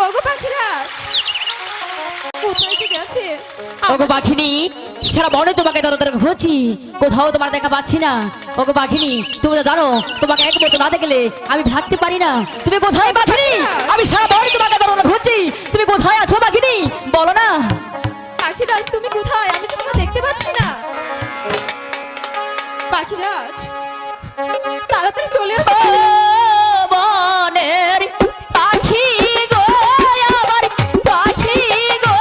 ওগো পাখিরাজ কোথায় যে গেছে? ওগো পাখিনি, সারা বনে তোমাকে ততদূর খুঁজছি, কোথাও তোমার দেখা পাচ্ছি না। ওগো পাখিনি, তুমি তো জানো তোমাকে এক মুহূর্ত না দেখলে আমি থাকতে পারি না। তুমি কোথায় পাখিনি? আমি সারা বনে তোমাকে ততদূর খুঁজছি, তুমি কোথায় আছো পাখিনি? বলো না। পাখিরাজ তুমি কোথায়? আমি তো তোমাকে দেখতে পাচ্ছি না। পাখিরাজ তাড়াতাড়ি চলে আসো। ও বনের পাখি গো, আমার পাখি গো,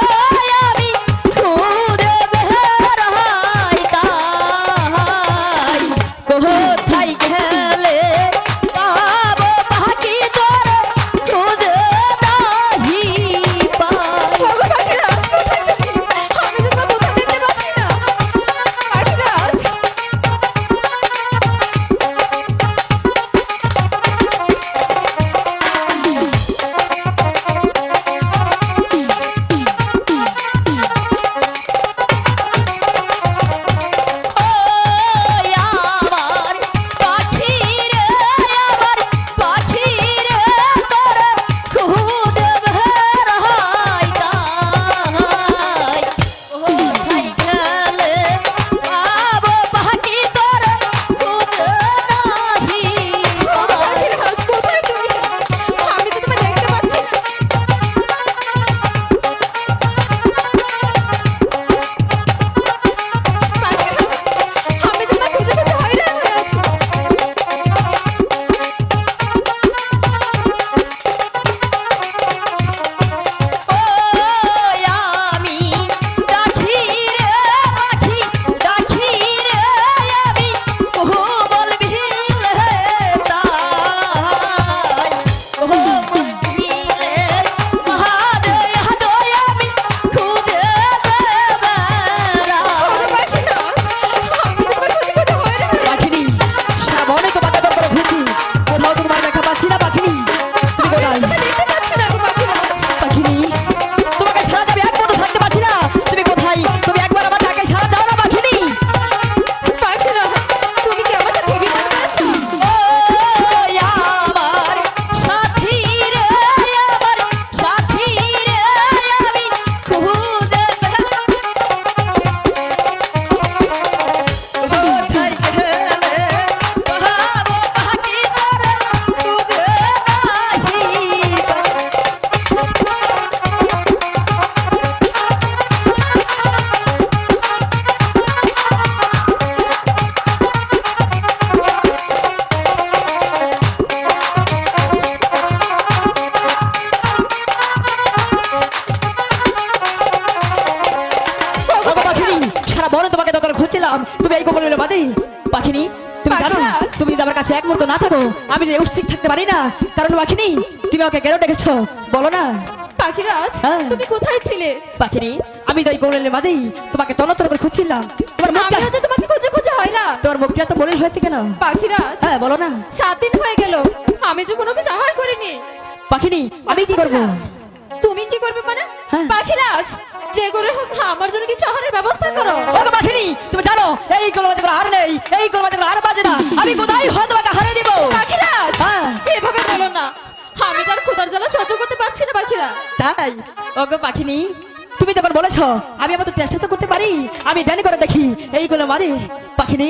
আমি খুদে বের হই তাই, কোথায় গেলে পাবো পাখি তোর খুদে নাহি পাই। ওগো পাখিরাজ কোথায় তুমি? আমি তো তোমাকে কোথাও দেখতে পাচ্ছি না। পাখিরাজ ওই আমার পাখি রে, আমার পাখি রে, তোর খুদে বের হই তাই, কোথায় গেলে পাবো পাখি তোর খুদে নাহি ওগো পাই। পাখিরাজ কোথায় তুমি? আমি তো তোমাকে দেখতে পাচ্ছি না। পাখিরাজ আমি তোমাকে খুঁজে খুঁজে হয়রান হয়ে আছি। ওই আমি ডাকি রে পাখি, ডাকি রে আমি কোমল ভিলে তাই, কোমল ভিলের মহাদয়া দয়া আমি খুদে দেবেরা। ওগো পাখিরাজ আমি তোমাকে খুঁজে খুঁজে হয়রান হয়ে আছি। পাখিনি, সারা বনে তোমাকে দরকার খুঁজছি, কোথাও তো তোমার দেখা পাচ্ছি না পাখিনি। তুমি কোথায়? আমি তোমাকে দেখতে পাচ্ছি না গো পাখিরাজ। পাখিনি, তোমাকে ছাড়া যাবে এক মুহূর্ত থাকতে পারছি না। তুমি কোথায়? তুমি একবার আমার ডাকে সাড়া দাও না পাখিনি। পাখিরাজ তুমি কি আমার সাথে অভিমান করেছো? ওই আমার সাথী রে, আমার সাথী রে, আমি খুদে কোথায় গেলে পাবো পাখি তোর খুদে নাহি পাই। ওগো পাখিনি, সারা বনে তোমাকে ততক্ষণ খুঁজছিলাম, তুমি এই কোমলের মাঝে। পাখিনি, তুমি জানো পাখিরাজ। তুমি যদি আমার কাছে এক মুহূর্ত না থাকো আমি যে উষ্ঠিক থাকতে পারি না। কারণ পাখিনি, তুমি আমাকে কেন ডেকেছো বলো না। পাখিরাজ হ্যাঁ। তুমি কোথায় ছিলে? পাখিনি, আমি তো এই কোমলের মাঝেই তোমাকে তন্ন করে খুঁজছিলাম। তোমার মুখটা, আমিও যে তোমাকে খুঁজে খুঁজে হয়রান। তোমার মুখটা তো মলিন হয়েছে কেন? পাখিরাজ হ্যাঁ বলো না। 7 দিন হয়ে গেল আমি যে কোনো কিছু আহার করিনি। পাখিনি, আমি কি করবো? পাখিরাজ, তুমি কি করবে মানে? হ্যাঁ। পাখিরাজ যে করে হোক আমার জন্য কিছু আহারের ব্যবস্থা করো। ওগো পাখিনি, তুমি জানো এই কোমল মাঝে আর নেই, এই কোমল মাঝে আর বাজে না, আমি কোথায় হয় তোমাকে হারিয়ে দিব। পাখিরাজ হ্যাঁ। এভাবে বলো না, আমি যার ক্ষুধার জ্বালা সহ্য করতে পারছি না। পাখিরাজ তাই? ওগো পাখিনি, তুমি তখন বলেছো আমি আমার তো চেষ্টা তো করতে পারি, আমি জানি করে দেখি এই গুলো মাঝে। পাখিনি,